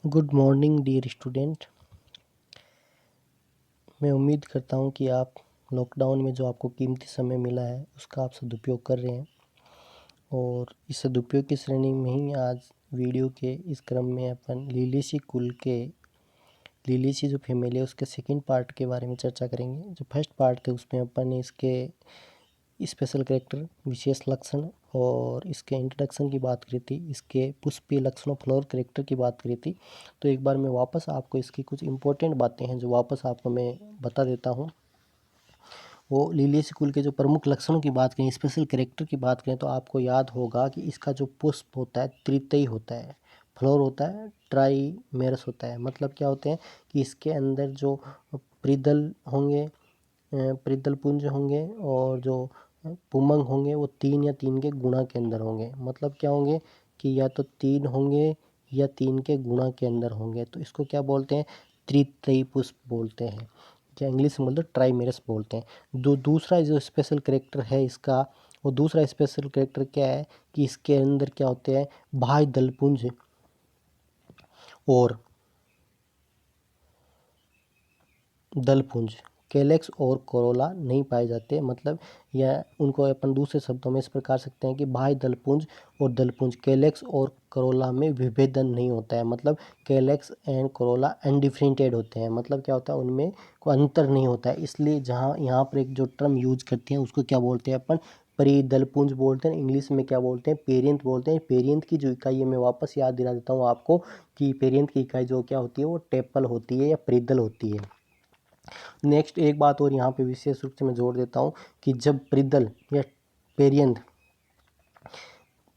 Good morning dear student. मैं उम्मीद करता हूँ कि आप लॉकडाउन में जो आपको कीमती समय मिला है उसका आप सदुपयोग कर रहे हैं। और इस सदुपयोग की श्रेणी में ही आज वीडियो के इस क्रम में अपन लिलियसी कुल के लिलियसी जो फैमिली है उसके सेकंड पार्ट के बारे में चर्चा करेंगे। जो फर्स्ट पार्ट थे उसमें अपन ने इसके स्पेशल कैरेक्टर, विशेष लक्षण और इसके इंट्रोडक्शन की बात करी थी, इसके पुष्पीय लक्षणों फ्लोर कैरेक्टर की बात करी थी। तो एक बार मैं वापस आपको इसकी कुछ इंपॉर्टेंट बातें हैं जो वापस आपको मैं बता देता हूँ। वो लिलियसी कुल के जो प्रमुख लक्षणों की बात करें, स्पेशल कैरेक्टर की बात करें, तो आपको याद होगा कि इसका जो पुष्प होता है त्रितयी होता है, फ्लोर होता है ट्राइमेरस होता है। मतलब क्या होते हैं कि इसके अंदर जो प्रिदल होंगे, प्रिदल पुंज होंगे और जो पुमंग होंगे वो 3 या 3 के गुणा के अंदर होंगे। मतलब क्या होंगे कि या तो 3 होंगे या 3 के गुणा के अंदर होंगे। तो इसको क्या बोलते हैं? त्रितयी पुष्प बोलते हैं, या इंग्लिश में बोलते हैं ट्राइमेरस बोलते हैं। दूसरा जो स्पेशल कैरेक्टर है इसका, वो दूसरा स्पेशल कैरेक्टर क्या है कि इसके अंदर क्या होते हैं? बाह्य दलपुंज और दलपुंज, कैलेक्स और कोरोला नहीं पाए जाते। मतलब या उनको अपन दूसरे शब्दों में इस प्रकार सकते हैं कि बाह्य दलपुंज और दलपुंज, कैलेक्स और कोरोला में विभेदन नहीं होता है। मतलब कैलेक्स एंड कोरोला अनडिफरेंटेड होते हैं। मतलब क्या होता है, उनमें कोई अंतर नहीं होता है। इसलिए जहाँ यहाँ पर एक जो टर्म यूज करते हैं उसको क्या बोलते हैं अपन? परिदलपुंज बोलते हैं। इंग्लिश में क्या बोलते हैं? पेरियंथ बोलते हैं। पेरियंथ की जो इकाई है, मैं वापस याद दिला देता हूँ आपको कि पेरियंथ की इकाई जो क्या होती है वो टेपल होती है या परिदल होती है। नेक्स्ट एक बात और यहाँ पे विशेष रूप से मैं जोड़ देता हूँ कि जब परिदल या पेरियंथ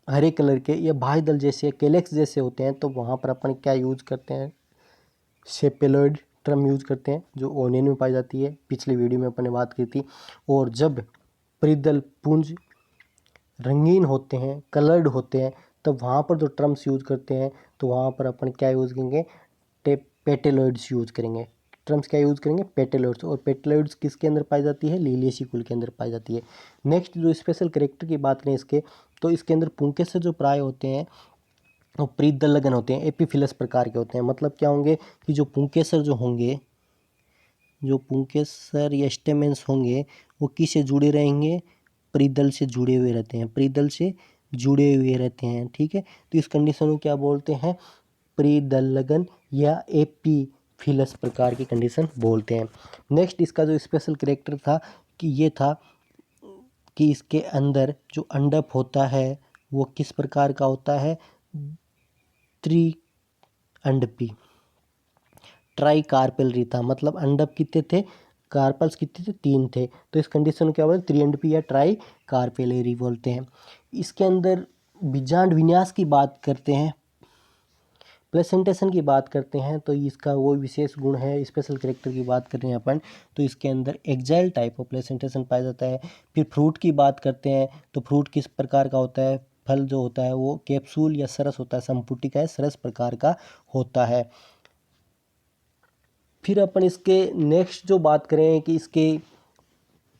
हरे कलर के या बाह्य दल जैसे कैलेक्स जैसे होते हैं तो वहाँ पर अपन क्या यूज करते हैं? सेपेलोइड टर्म यूज करते हैं, जो ओनियन में पाई जाती है। पिछले वीडियो में अपन ने बात की थी। और जब परिदल पुंज रंगीन होते हैं, कलर्ड होते हैं, तब वहाँ पर जो टर्म्स यूज करते हैं तो वहाँ पर अपन क्या यूज करेंगे? पेटेलॉइड्स यूज करेंगे। टर्म्स क्या यूज करेंगे? पेटेलॉइड्स। और पेटेलॉइड्स किसके अंदर पाई जाती है? लिलियसी कुल के अंदर पाई जाती है। नेक्स्ट जो स्पेशल कैरेक्टर की बात करें इसके, तो इसके अंदर पुंकेसर जो प्राय होते हैं वो प्रीदलगन होते हैं, एपीफिलस प्रकार के होते हैं। मतलब क्या होंगे कि जो पुंकेसर जो होंगे, जो पुंकेसर या स्टेमेंस होंगे वो किससे जुड़े रहेंगे? प्रीदल से जुड़े हुए रहते हैं, प्रीदल से जुड़े हुए रहते हैं। ठीक है, तो इस कंडीशन को क्या बोलते हैं? प्रीदलगन या एपीफिलस प्रकार की कंडीशन बोलते हैं। नेक्स्ट इसका जो स्पेशल कैरेक्टर था कि ये था कि इसके अंदर जो अंडप होता है वो किस प्रकार का होता है? त्रिअंडपी, ट्राई कार्पेलरी था। मतलब अंडप कितने थे? कार्पल्स कितने थे? 3 थे। तो इस कंडीशन को क्या बोलते हैं? त्रिअंडपी या ट्राई कार्पेलरी बोलते हैं। इसके अंदर बीजांड विन्यास की बात करते हैं, प्लेसेंटेशन की बात करते हैं, तो इसका वो विशेष गुण है। स्पेशल कैरेक्टर की बात कर रहे हैं अपन, तो इसके अंदर एक्जाइल टाइप ऑफ प्लेसेंटेशन पाया जाता है। फिर फ्रूट की बात करते हैं, तो फ्रूट किस प्रकार का होता है? फल जो होता है वो कैप्सूल या सरस होता है, संपुटिका या सरस प्रकार का होता है। फिर अपन इसके नेक्स्ट जो बात करें कि इसके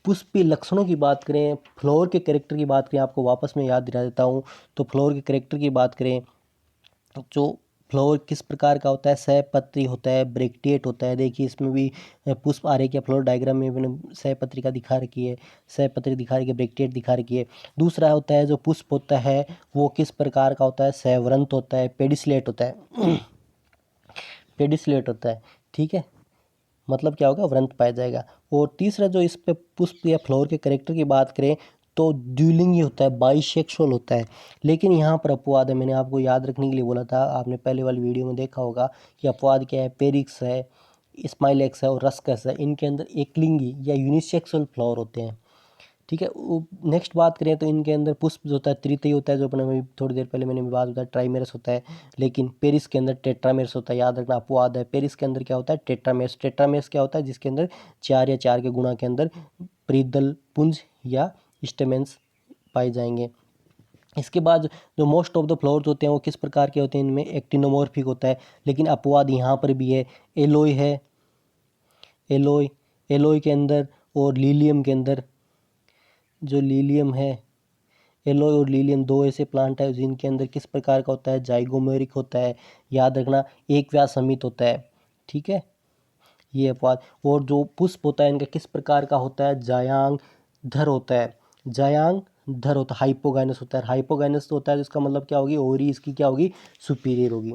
पुष्पीय लक्षणों की बात करें, फ्लोर के कैरेक्टर की बात करें, आपको वापस मैं याद दिला देता हूँ। तो फ्लोर के कैरेक्टर की बात करें, जो फ्लोर किस प्रकार का होता है? सहपत्री होता है, ब्रेक्टिएट होता है। देखिए इसमें भी पुष्प आरेख या फ्लोर डायग्राम में मैंने सहपत्रिका दिखा रखी है, सहपत्री दिखा रखी है, ब्रेक्टिएट दिखा रखी है। दूसरा होता है जो पुष्प होता है वो किस प्रकार का होता है? सहवृंत होता है, पेडिसलेट होता है पेडिसलेट होता है। ठीक है, मतलब क्या होगा? व्रंत पाया जाएगा। और तीसरा जो इस पे पुष्प या फ्लोर के कैरेक्टर की बात करें तो द्विलिंगी होता है, बाइसेक्सुअल होता है। लेकिन यहाँ पर अपवाद है, मैंने आपको याद रखने के लिए बोला था, आपने पहले वाली वीडियो में देखा होगा कि अपवाद क्या है? पेरिक्स है, स्माइलेक्स है और रस्कस है। इनके अंदर एकलिंगी या यूनिसेक्सुअल फ्लावर होते हैं। ठीक है, नेक्स्ट बात करें तो इनके अंदर पुष्प जो होता है त्रितयी होता है, जो अपने अभी थोड़ी देर पहले मैंने बात बताया ट्राइमेरस होता है। लेकिन पेरिस के अंदर टेट्रामेरस होता है, याद रखना अपवाद है। पेरिस के अंदर क्या होता है? टेट्रामेरस। टेट्रामेरस क्या होता है? जिसके अंदर 4 या 4 के गुणा के अंदर प्रीदल पुंज या स्टेमेंस पाए जाएंगे। इसके बाद जो मोस्ट ऑफ द फ्लावर्स होते हैं वो किस प्रकार के होते हैं? इनमें एक्टिनोमॉर्फिक होता है। लेकिन अपवाद यहाँ पर भी है, एलोय है, एलोय, एलोय के अंदर और लीलियम के अंदर, जो लीलियम है, एलोय और लिलियम दो ऐसे प्लांट है जिनके अंदर किस प्रकार का होता है, जाइगोमेरिक होता है, याद रखना एक व्यास समित होता है, ठीक है, ये अपवाद। और जो पुष्प होता है इनका किस प्रकार का होता है, जायांग धर होता है, जायांग धर होता है, हाइपोगाइनस होता है, हाइपोगाइनस होता है जिसका मतलब क्या होगी, ओरी इसकी क्या होगी, सुपीरियर होगी।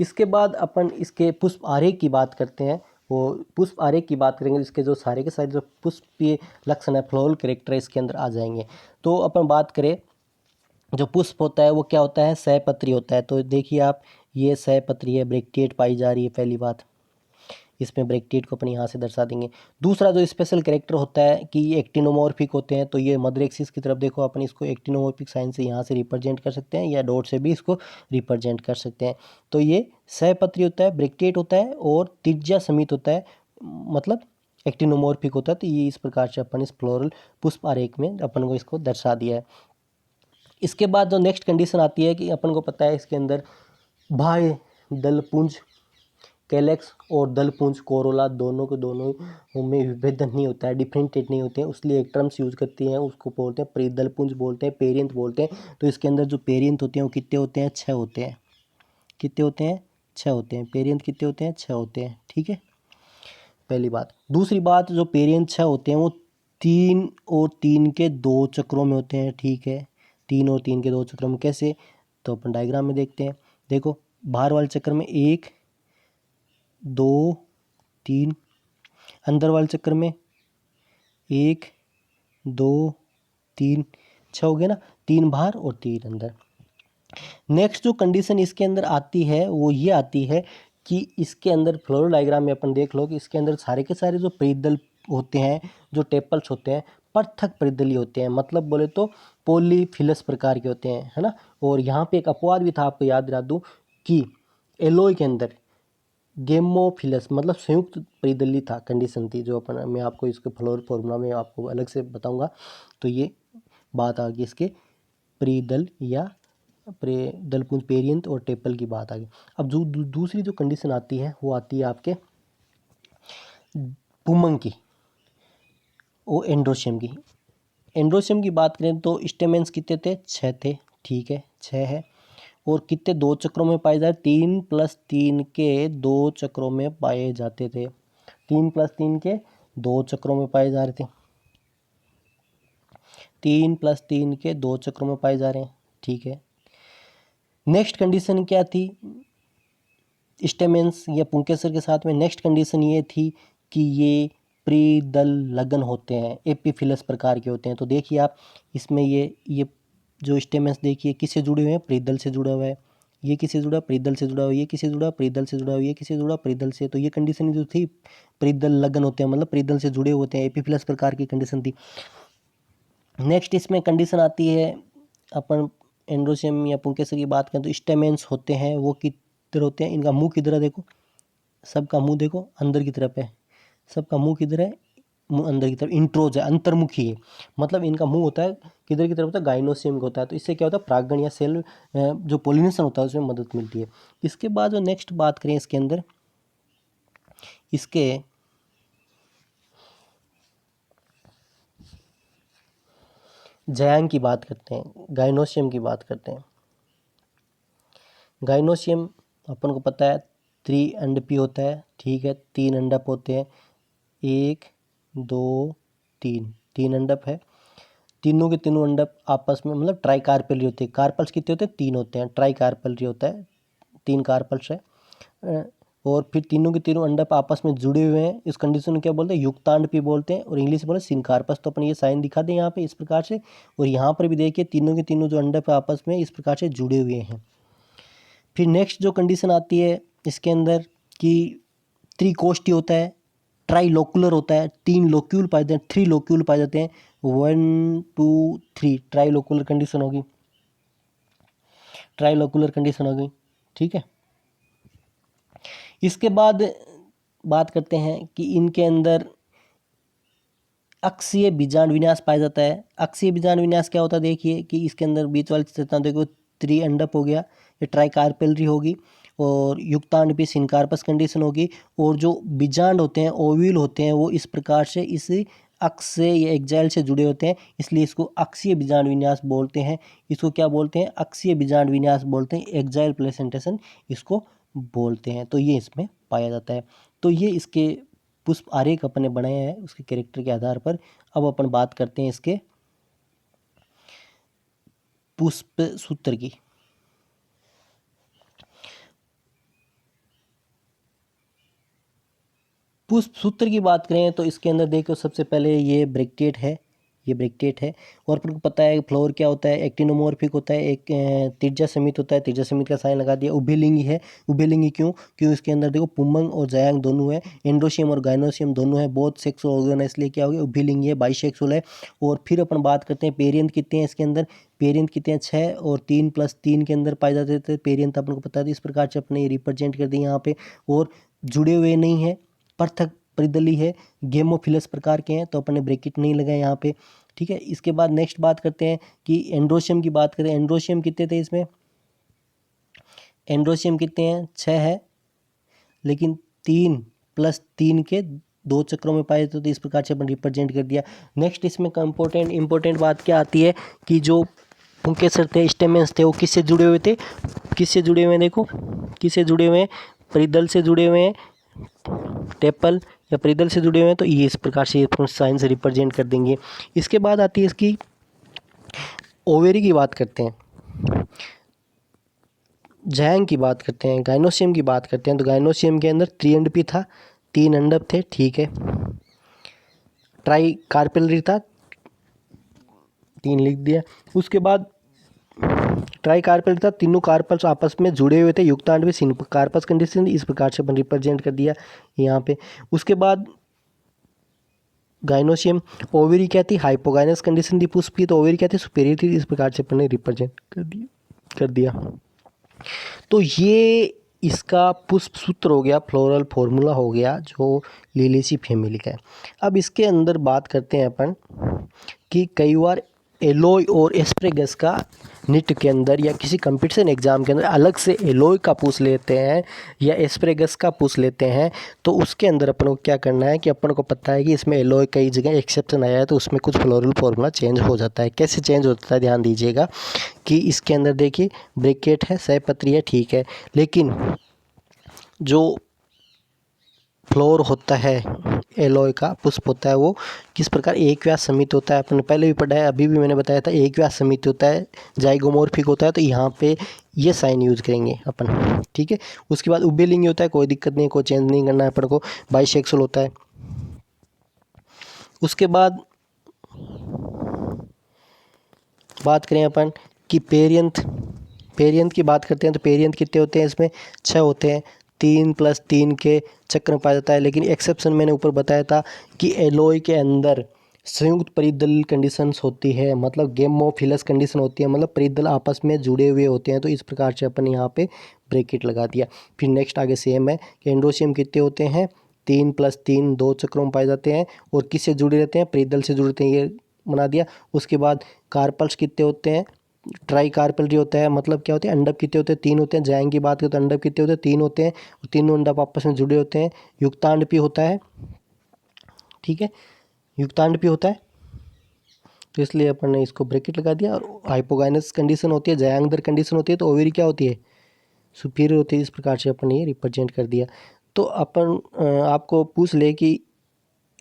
इसके बाद अपन इसके पुष्प आरेख की बात करते हैं। वो पुष्प आरेख की बात करेंगे, इसके जो सारे के सारे जो पुष्पीय लक्षण है, फ्लोरल कैरेक्टर इसके अंदर आ जाएंगे। तो अपन बात करें जो पुष्प होता है वो क्या होता है, सहपत्री होता है। तो देखिए आप, ये सहपत्री है, ब्रैक्टिएट पाई जा रही है, पहली बात इसमें ब्रैक्टिएट को अपन यहाँ से दर्शा देंगे। दूसरा जो स्पेशल कैरेक्टर होता है कि ये एक्टिनोमॉर्फिक होते हैं। तो ये मदर एक्सिस की तरफ देखो, अपन इसको एक्टिनोमॉर्फिक साइन से यहाँ से रिप्रेजेंट कर सकते हैं या डॉट से भी इसको रिप्रेजेंट कर सकते हैं। तो ये सहपत्री होता है, ब्रैक्टिएट होता है और त्रिज्या समित होता है, मतलब एक्टिनोमॉर्फिक होता है। तो ये इस प्रकार से अपन इस फ्लोरल पुष्प आरेख में अपन को इसको दर्शा दिया है। इसके बाद जो नेक्स्ट कंडीशन आती है कि अपन को पता है इसके अंदर बाह्य दलपुंज कैलेक्स और दलपुंज कोरोला दोनों के दोनों में विभेदन नहीं होता है, डिफरेंशिएट नहीं होते हैं, उसलिए एक टर्म्स यूज करती हैं, उसको बोलते हैं परिदलपुंज बोलते हैं, पेरियंत बोलते हैं। तो इसके अंदर जो पेरियंत होते हैं वो कितने होते हैं, 6 होते हैं। कितने होते हैं, 6 होते हैं। पेरियंत कितने होते हैं, 6 होते हैं, ठीक है, पहली बात। दूसरी बात, जो पेरियंत 6 होते हैं वो 3 और 3 के 2 चक्रों में होते हैं, ठीक है, 3 और 3 के 2 चक्रों में। कैसे, तो अपन डायग्राम में देखते हैं। देखो बाहर वाले चक्र में 1 2 3, अंदर वाले चक्कर में 1 2 3, 6 हो गया ना, 3 बाहर और 3 अंदर। नेक्स्ट जो कंडीशन इसके अंदर आती है वो ये आती है कि इसके अंदर फ्लोरल डायग्राम में अपन देख लो कि इसके अंदर सारे के सारे जो परिदल होते हैं, जो टेपल्स होते हैं, पृथक परिदली होते हैं, मतलब बोले तो पॉलीफिलस प्रकार के होते हैं, है ना। और यहाँ पे एक अपवाद भी था, आपको याद दिला दूँ कि एलोय के अंदर गेमोफिलस मतलब संयुक्त परिदली था, कंडीशन थी, जो अपन मैं आपको इसके फ्लोरल फॉर्मूला में आपको अलग से बताऊंगा। तो ये बात आ गई इसके परिदल या दलपुंज पेरियंत और टेपल की बात आ गई। अब जो दूसरी जो कंडीशन आती है वो आती है आपके पुमंग की, वो एंड्रोशियम की। एंड्रोशियम की बात करें तो स्टेमेंस कितने थे, 6 थे, ठीक है, 6 है। और कितने 2 चक्रों में पाए जाते, 3 + 3 के 2 चक्रों में पाए जाते थे, 3 + 3 के 2 चक्रों में पाए जा रहे थे, 3 + 3 के 2 चक्रों में पाए जा रहे हैं, ठीक है। नेक्स्ट कंडीशन क्या थी स्टेमेंस या पुंकेसर के साथ में, नेक्स्ट कंडीशन ये थी कि ये प्रीदल लगन होते हैं, एपीफिलस प्रकार के होते हैं। तो देखिए आप इसमें ये जो स्टेमेंस देखिए किससे जुड़े हुए हैं, प्रीदल से जुड़ा हुआ है, ये किससे जुड़ा, प्रीदल से जुड़ा हुआ, ये किससे जुड़ा, प्रीदल से जुड़ा हुआ, ये किससे जुड़ा, प्रीदल से। तो ये कंडीशन जो थी प्रीदल लगन होते हैं, मतलब प्रीदल से जुड़े होते हैं, एपीफिलस प्रकार की कंडीशन थी। नेक्स्ट इसमें कंडीशन आती है, अपन एंड्रोशियम या पुंकेसर की बात करें तो स्टेमेंस होते हैं वो किधर होते हैं, इनका मुंह किधर है, देखो सबका मुंह देखो अंदर की तरफ है, सबका मुंह किधर है, मुंह अंदर की तरफ, इंट्रोज है, अंतर्मुखी है, मतलब इनका मुंह होता है किधर की तरफ होता है, गाइनोसियम का होता है। तो इससे क्या होता है, परागण या सेल जो पोलिनेशन होता है उसमें मदद मिलती है। इसके बाद जो नेक्स्ट बात करें इसके अंदर, इसके जयांग की बात करते हैं, गाइनोसियम की बात करते हैं। गाइनोसियम अपन को पता है त्रिअंडपी होता है, ठीक है, 3 अंडप होते हैं, 1 2 3, 3 अंडप है। तीनों के तीनों अंडप आपस में मतलब ट्राई कार्पेलरी होते हैं। कार्पल्स कितने होते हैं, 3 होते हैं, ट्राई कार्पेलरी होता है, 3 कार्पल्स है। और फिर तीनों के तीनों अंडप आपस में जुड़े हुए हैं, इस कंडीशन को क्या बोलते हैं, युक्तांडपी बोलते हैं, और इंग्लिश में बोले सिनकार्पस। तो अपन ये साइन दिखा दें यहाँ पे इस प्रकार से, और यहाँ पर भी देखिए तीनों के तीनों जो अंडप आपस में इस प्रकार से जुड़े हुए हैं। फिर नेक्स्ट जो कंडीशन आती है इसके अंदर कि त्रिकोष्ठी होता है, ट्राइलोक्युलर होता है, 3 लोक्यूल पाए जाते हैं, 3 लोक्यूल पाए जाते हैं, 1 2 3 ट्राइलोक्युलर कंडीशन होगी, ट्राइलोक्युलर कंडीशन होगी, ठीक है। इसके बाद बात करते हैं कि इनके अंदर अक्षीय बीजांड विन्यास पाया जाता है। अक्षीय बीजांड विन्यास क्या होता है, देखिए कि इसके अंदर बीच वाली चेतना देखो, त्रिअंडप हो गया, ये ट्राइकार्पेलरी होगी, और युक्तांड भी सिनकार्पस कंडीशन होगी, और जो बीजांड होते हैं ओव्यूल होते हैं वो इस प्रकार से इस अक्ष से या एक्जाइल से जुड़े होते हैं, इसलिए इसको अक्षीय बीजांड विन्यास बोलते हैं। इसको क्या बोलते हैं? अक्षीय बीजांड विन्यास बोलते हैं, एक्जाइल प्लेसेंटेशन इसको बोलते हैं। तो ये इसमें पाया जाता है। तो ये इसके पुष्प आरेख अपने बनाए हैं उसके कैरेक्टर के आधार पर। अब अपन बात करते हैं इसके पुष्प सूत्र की। पुष्प सूत्र की बात करें तो इसके अंदर देखो सबसे पहले ये ब्रैकेट है, ये ब्रैकेट है। और अपन को पता है फ्लोर क्या होता है? एक्टिनोमॉर्फिक होता है, एक त्रिज्या समित होता है, त्रिज्या समित का साइन लगा दिया। उभयलिंगी है, उभयलिंगी क्यों इसके अंदर देखो पुंमंग और जायांग दोनों है, एंड्रोशियम और गाइनोशियम दोनों है, बहुत सेक्सुअल ऑर्गन है, इसलिए क्या हो गया? उभयलिंगी है, बाइसेक्सुअल है। और फिर अपन बात करते हैं पेरियंत कितने हैं इसके अंदर? पेरियंत कितने हैं? 6 और 3+3 के अंदर पाए जाते थे पेरियंत, अपन को पता है। इस प्रकार से अपने रिप्रेजेंट कर दिए यहाँ पे। और जुड़े हुए नहीं है, पृथक परिदली है, गेमोफिलस प्रकार के हैं, तो अपने ब्रैकेट नहीं लगाए यहाँ पे। ठीक है, इसके बाद नेक्स्ट बात करते हैं कि एंड्रोशियम की बात करें। एंड्रोशियम कितने थे इसमें? एंड्रोशियम कितने हैं? 6 है, लेकिन 3+3 के 2 चक्रों में पाए जाते, तो इस प्रकार से अपन रिप्रेजेंट कर दिया। नेक्स्ट इसमें इम्पोर्टेंट बात क्या आती है कि जो पुंकेसर थे, स्टेमेंस थे, वो किससे जुड़े हुए थे? किससे जुड़े हुए हैं? देखो किससे जुड़े हुए हैं? परिदल से जुड़े हुए हैं, टेपल या परिदल से जुड़े हुए हैं, तो ये इस प्रकार से साइन से रिप्रेजेंट कर देंगे। इसके बाद आती है इसकी ओवेरी की बात करते हैं, जायांग की बात करते हैं, गाइनोशियम की बात करते हैं। तो गाइनोशियम के अंदर त्रिअंडपी था, 3 अंडप थे, ठीक है। ट्राई कार्पेलरी था, 3 लिख दिया। उसके बाद ट्राई कार्पेल था, तीनों कार्पल्स आपस में जुड़े हुए थे, युक्तांड भी सिंपल कार्पस कंडीशन, इस प्रकार से अपन रिप्रेजेंट कर दिया यहाँ पे। उसके बाद गाइनोशियम, ओवेरी क्या थी? हाइपोगाइनस कंडीशन थी पुष्प की, तो ओवेरी क्या थी? सुपेरियर थी, इस प्रकार से अपन ने रिप्रेजेंट कर दिया। तो ये इसका पुष्प सूत्र हो गया, फ्लोरल फॉर्मूला हो गया, जो लिलियेसी फैमिली का है। अब इसके अंदर बात करते हैं अपन कि कई बार एलोय और एस्प्रेगस का निट के अंदर या किसी कंपटीशन एग्जाम के अंदर अलग से एलोय का पूछ लेते हैं या एस्प्रेगस का पूछ लेते हैं, तो उसके अंदर अपन को क्या करना है कि अपन को पता है कि इसमें एलोय कई जगह एक्सेप्शन आया है, तो उसमें कुछ फ्लोरल फॉर्मूला चेंज हो जाता है। कैसे चेंज होता है ध्यान दीजिएगा कि इसके अंदर देखिए ब्रैकेट है, सहपत्री है, ठीक है, लेकिन जो फ्लोर होता है एलोय का पुष्प होता है वो किस प्रकार एक व्यास समित होता है। अपने पहले भी पढ़ा है, अभी भी मैंने बताया था, एक व्यास समित होता है, जाइगोमॉर्फिक होता है, तो यहाँ पे ये साइन यूज करेंगे अपन, ठीक है। उसके बाद उभयलिंगी होता है, कोई दिक्कत नहीं, कोई चेंज नहीं करना है अपन को। बाइसेक्सुअल होता है। उसके बाद बात करें अपन कि पेरियंत की बात करते हैं, तो पेरियंत कितने होते हैं? इसमें 6 होते हैं, 3+3 के चक्र में पाया जाता है। लेकिन एक्सेप्शन मैंने ऊपर बताया था कि एलोय के अंदर संयुक्त परिदल कंडीशंस होती है, मतलब गेमोफिलस कंडीशन होती है, मतलब परिदल आपस में जुड़े हुए होते हैं, तो इस प्रकार से अपन यहाँ पे ब्रैकेट लगा दिया। फिर नेक्स्ट आगे सेम है कि एंड्रोशियम कितने होते हैं? 3+3 2 चक्रों में पाए जाते हैं, और किससे जुड़े रहते हैं? परिदल से जुड़े रहते हैं, ये बना दिया। उसके बाद कार्पल्स कितने होते हैं? ट्राई कार्पेलरी होता है, मतलब क्या होते हैं? अंडप कितने होते हैं? 3 होते हैं। जायांग की बात करें तो अंडप कितने होते हैं? 3 होते हैं, और तीनों अंडप आपस में जुड़े होते हैं। युक्तांडपी होता है, ठीक है, युक्तांडपी होता है, तो इसलिए अपन ने इसको ब्रैकेट लगा दिया। और हाइपोगाइनस कंडीशन होती है, जायांगदर कंडीशन होती है, तो ओवेरी क्या होती है? सुपीरियर होती है। इस प्रकार से अपन ये रिप्रेजेंट कर दिया। तो अपन आपको पूछ ले कि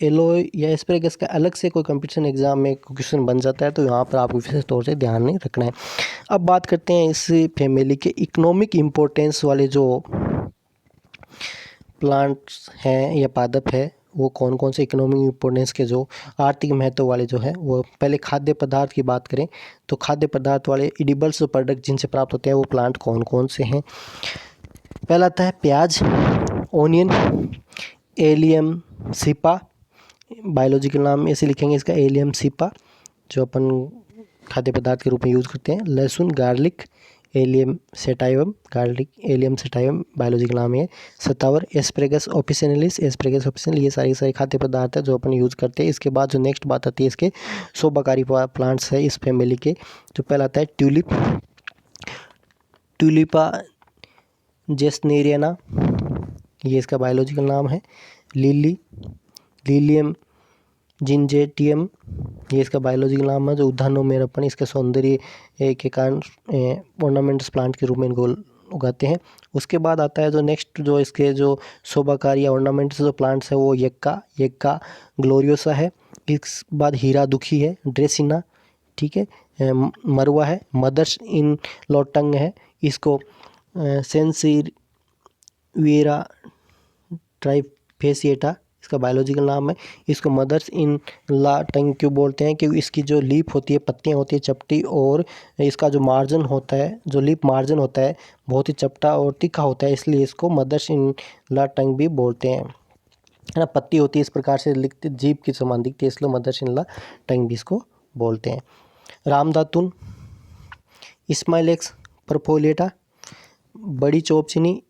एलोय या एस्पेरेगस का अलग से कोई कंपटीशन एग्जाम में क्वेश्चन बन जाता है, तो यहाँ पर आपको विशेष तौर से ध्यान नहीं रखना है। अब बात करते हैं इस फैमिली के इकोनॉमिक इम्पोर्टेंस वाले जो प्लांट्स हैं या पादप है, वो कौन कौन से इकोनॉमिक इम्पोर्टेंस के जो आर्थिक महत्व वाले जो है वो। पहले खाद्य पदार्थ की बात करें तो खाद्य पदार्थ वाले एडिबल्स प्रोडक्ट जिनसे प्राप्त होते हैं वो प्लांट कौन कौन से हैं। पहला आता है प्याज, ओनियन, एलियम सिपा, बायोलॉजिकल नाम ऐसे लिखेंगे इसका, एलियम सिपा, जो अपन खाद्य पदार्थ के रूप में यूज़ करते हैं। लहसुन, garlic, allium sativum, garlic allium sativum biological नाम है। सतावर, एस्प्रेगस ऑफिसिनालिस, एस्प्रेगस ऑफिसिनालिस, ये सारे खाद्य पदार्थ है जो अपन यूज़ करते हैं। इसके बाद जो नेक्स्ट बात आती है इसके शोभाकारी प्लांट्स है इस फैमिली के। जो पहला आता है ट्यूलिप, ट्यूलिपा जेस्नेरियाना, ये इसका बायोलॉजिकल नाम है। लिली, लिलियम जिंजेटियम, ये इसका बायोलॉजिकल नाम है, जो उद्यानों में रोपण इसके सौंदर्य के कारण ऑर्नामेंट्स प्लांट के रूप में इनको उगाते हैं। उसके बाद आता है जो नेक्स्ट, जो इसके जो शोभाकारी या ऑर्नामेंट्स जो प्लांट्स है वो यक्का ग्लोरियोसा है। इस बाद हीरा दुखी है, ड्रेसिना, ठीक है, मरवा है, मदर्स इन लोटंग है, इसको सेंसिवियरा ट्राइफेसिएटा इसका बायोलॉजिकल नाम है। इसको मदर्स इन ला टंग क्यों बोलते हैं? क्योंकि इसकी जो लीफ होती है, पत्तियां होती है चपटी, और इसका जो मार्जिन होता है, जो लीफ मार्जिन होता है, बहुत ही चपटा और तीखा होता है, इसलिए इसको मदर्स इन ला टंग भी बोलते हैं, है ना। पत्ती होती है इस प्रकार से लिखते, जीभ के समान दिखती है, इसलिए मदर्स इन ला टंग भी इसको बोलते हैं। रामदातुन, इस्माइलेक्स परफोलिएटा, बड़ी चौपचीनी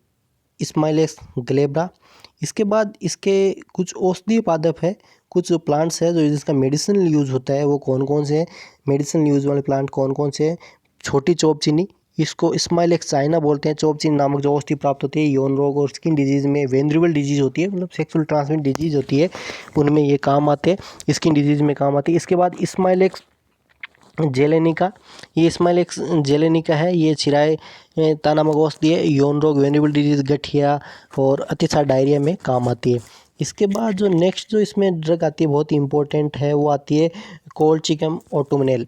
इस्माइलेक्स ग्लेब्रा। इसके बाद इसके कुछ औषधीय पादप है, कुछ प्लांट्स है जो जिसका मेडिसिनल यूज़ होता है, वो कौन कौन से हैं? मेडिसिनल यूज़ वाले प्लांट कौन कौन से हैं? छोटी चौपचीनी, इसको इस्माइलेक्स चाइना बोलते हैं। चौपचीनी नामक जो औषधि प्राप्त होती है यौन रोग और स्किन डिजीज़ में, वेनरिबल डिजीज़ होती है, मतलब सेक्सुअल ट्रांसमिट डिजीज़ होती है, उनमें ये काम आते हैं, स्किन डिजीज़ में काम आती है। इसके बाद इस्माइलेक्स जेलेनिका, ये इस्माइलेक्स जेलेनिका है, ये चिराए नामक औषधि है, यौन रोग, वेनरिबल डिजीज़, गठिया और अतिसार डायरिया में काम आती है। इसके बाद जो नेक्स्ट जो इसमें ड्रग आती है बहुत ही इंपॉर्टेंट है, वो आती है कोलचिकम ऑटोमनेल।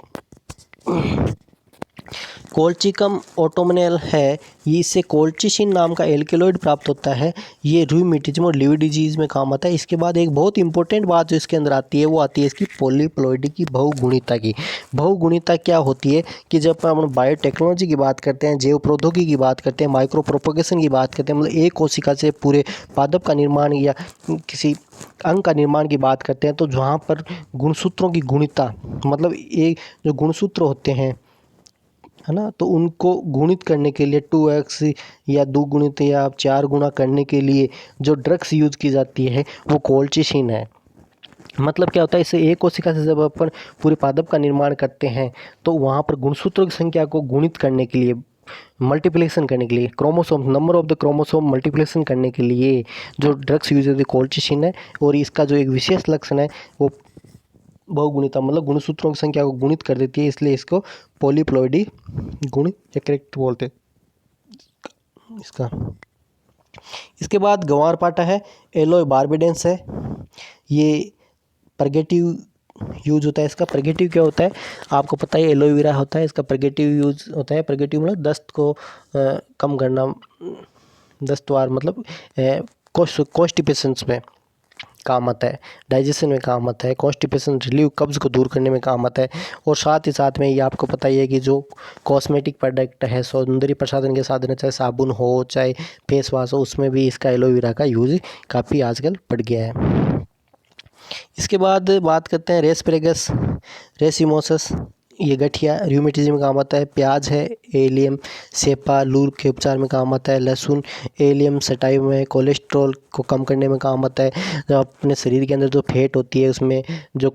कोलचिकम ऑटोमनेल है, ये इससे कोल्चिसिन नाम का एल्केलॉइड प्राप्त होता है, ये रूमेटिज्म और लिवर डिजीज़ में काम आता है। इसके बाद एक बहुत इंपॉर्टेंट बात जो इसके अंदर आती है वो आती है इसकी पॉलीप्लॉइडी की बहुगुणिता की। बहुगुणिता क्या होती है कि जब हम बायोटेक्नोलॉजी की बात करते हैं, जैव प्रौद्योगिकी की बात करते हैं, माइक्रो प्रोपोगेशन की बात करते हैं, मतलब एक कोशिका से पूरे पादप का निर्माण या किसी अंग का निर्माण की बात करते हैं, तो जहाँ पर गुणसूत्रों की गुणिता, मतलब एक जो गुणसूत्र होते हैं, है ना, तो उनको गुणित करने के लिए 2x या 2 गुणित या 4 गुना करने के लिए जो ड्रग्स यूज की जाती है वो कोल्चिसिन है। मतलब क्या होता है, इससे एक कोशिका से जब अपन पूरे पादप का निर्माण करते हैं तो वहाँ पर गुणसूत्रों की संख्या को गुणित करने के लिए, मल्टीप्लिकेशन करने के लिए, chromosome number of the chromosome multiplication करने के लिए जो ड्रग्स यूज होती है कोल्चिसिन है। और इसका जो एक विशेष लक्षण है वो बहुगुणिता, मतलब गुणसूत्रों की संख्या को गुणित कर देती है, इसलिए इसको पॉलीप्लॉइडी गुण करेक्ट बोलते हैं इसका। इसके बाद ग्वारपाठा है, एलोए बार्बेडेंस है, ये परगेटिव यूज होता है इसका। परगेटिव क्या होता है आपको पता है, एलोवेरा होता है, इसका परगेटिव यूज होता है। परगेटिव मतलब दस्त को कम करना, दस्त वार मतलब कॉन्स्टिपेशंस में काम आता है, डाइजेशन में काम आता है, कॉन्स्टिपेशन रिलीव, कब्ज़ को दूर करने में काम आता है। और साथ ही साथ में ये आपको पता ही है कि जो कॉस्मेटिक प्रोडक्ट है, सौंदर्य प्रसाधन के साधन, चाहे साबुन हो चाहे फेस वॉश हो, उसमें भी इसका एलोवेरा का यूज़ काफ़ी आजकल बढ़ गया है। इसके बाद बात करते हैं रेस्पिरेगस रेसिमोसस, ये गठिया रूमेटिज्म में काम आता है। प्याज है, एलियम सेपा लूर के उपचार में काम आता है। लहसुन एलियम सटाइव में कोलेस्ट्रॉल को कम करने में काम आता है। जो अपने शरीर के अंदर जो फैट होती है उसमें जो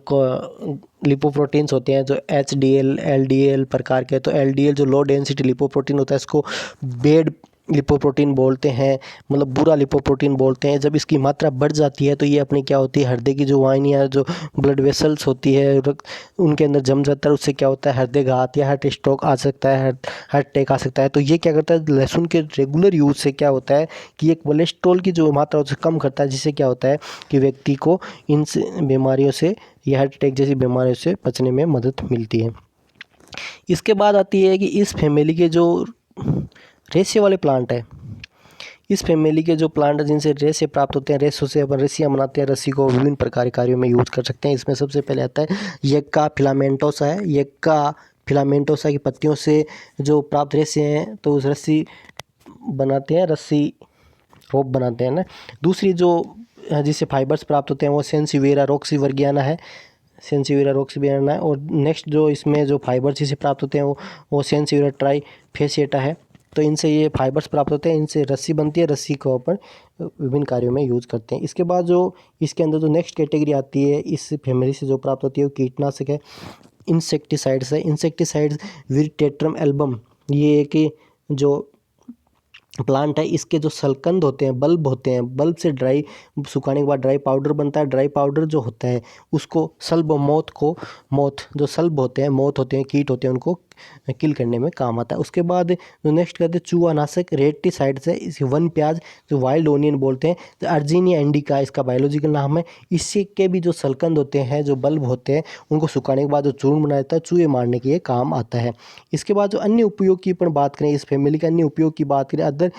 लिपोप्रोटीन्स होते हैं, जो HDL LDL प्रकार के, तो LDL जो लो डेंसिटी लिपोप्रोटीन होता है इसको बेड लिपोप्रोटीन बोलते हैं, मतलब बुरा लिपोप्रोटीन बोलते हैं। जब इसकी मात्रा बढ़ जाती है तो ये अपनी क्या होती है, हृदय की जो वाहिनियाँ, जो ब्लड वेसल्स होती है उनके अंदर जम जाता है, उससे क्या होता है हृदय घात या हार्ट स्ट्रोक आ सकता है, हार्ट अटैक आ सकता है। तो ये क्या करता है, लहसुन के रेगुलर यूज से क्या होता है कि एक कोलेस्ट्रॉल की जो मात्रा उसे कम करता है, जिससे क्या होता है कि व्यक्ति को इन बीमारियों से या हार्ट अटैक जैसी बीमारियों से बचने में मदद मिलती है। इसके बाद आती है कि इस फैमिली के जो रेशे वाले प्लांट है, इस फैमिली के जो प्लांट जिनसे रेशे प्राप्त होते हैं, रेशों से अपन रस्सियाँ बनाते हैं, रस्सी को विभिन्न प्रकार के कार्यों में यूज कर सकते हैं। इसमें सबसे पहले आता है यक्का फिलामेंटोसा है। यक्का फिलामेंटोसा की पत्तियों से जो प्राप्त रेशे हैं तो उस रस्सी बनाते हैं, रस्सी रोप बनाते हैं ना। दूसरी जो जिससे फाइबर्स प्राप्त होते हैं वो सेंसिवेरा रॉक्सीवर्गियाना है, सेंसिवेरा रॉक्सीवर्गियाना है। और नेक्स्ट जो इसमें जो फाइबर्स जिसे प्राप्त होते हैं वो सेंसिवेरा ट्राइफेसिएटा है। तो इनसे ये फाइबर्स प्राप्त होते हैं, इनसे रस्सी बनती है, रस्सी को अपन विभिन्न कार्यों में यूज़ करते हैं। इसके बाद जो इसके अंदर जो नेक्स्ट कैटेगरी आती है इस फैमिली से जो प्राप्त होती है वो कीटनाशक है, इंसेक्टिसाइड्स है। इंसेक्टिसाइड्स विरटेट्रम एल्बम, ये एक जो प्लांट है, इसके जो सलकंद होते हैं, बल्ब होते हैं, बल्ब से ड्राई सुखाने के बाद ड्राई पाउडर बनता है। ड्राई पाउडर जो होता है उसको सल्ब मोथ जो सल्ब होते हैं, मोथ होते हैं, कीट होते हैं, उनको किल करने में काम आता है। उसके बाद जो नेक्स्ट कहते हैं चूहानाशक, रेडटीसाइड से इस वन प्याज जो वाइल्ड ओनियन बोलते हैं, तो अर्जीनिया इंडिका इसका बायोलॉजिकल नाम है। इससे के भी जो सलकंद होते हैं, जो बल्ब होते हैं, उनको सुखाने के बाद जो चूर्ण बनाया जाता है, चूहे मारने के ये काम आता है। इसके बाद जो अन्य उपयोग की अपन बात करें, इस फैमिली के अन्य उपयोग की बात करें, अदर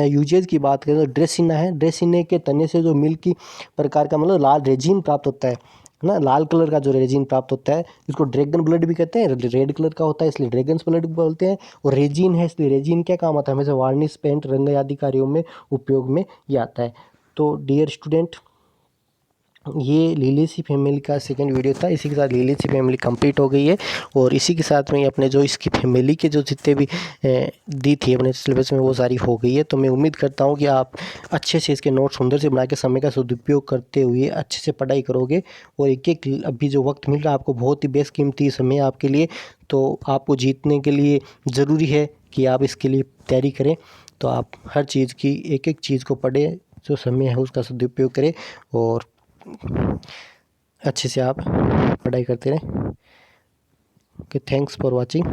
यूजेज की बात करें, तो ड्रेसिना है। ड्रेसिने के तने से जो मिल्की प्रकार का मतलब लाल रेजिन प्राप्त होता है ना, लाल कलर का जो रेजिन प्राप्त होता है, इसको ड्रैगन ब्लड भी कहते हैं। रेड कलर का होता है इसलिए ड्रैगन ब्लड भी बोलते हैं। और रेजिन है इसलिए रेजिन क्या काम आता है, हमेशा वार्निश, पेंट, रंग आदि कार्यों में उपयोग में ये आता है। तो डियर स्टूडेंट, ये लिलियसी फैमिली का सेकंड वीडियो था। इसी के साथ लिलियसी फैमिली कंप्लीट हो गई है। और इसी के साथ में अपने जो इसकी फैमिली के जो जितने भी दी थी अपने सिलेबस में, वो सारी हो गई है। तो मैं उम्मीद करता हूँ कि आप अच्छे से इसके नोट्स सुंदर से बना के समय का सदुपयोग करते हुए अच्छे से पढ़ाई करोगे। और एक एक अभी जो वक्त मिल रहा है आपको, बहुत ही बेशकीमती समय है आपके लिए। तो आपको जीतने के लिए ज़रूरी है कि आप इसके लिए तैयारी करें। तो आप हर चीज़ की एक एक चीज़ को पढ़ें, जो समय है उसका सदुपयोग करें और अच्छे से आप पढ़ाई करते रहें। Okay, thanks for watching.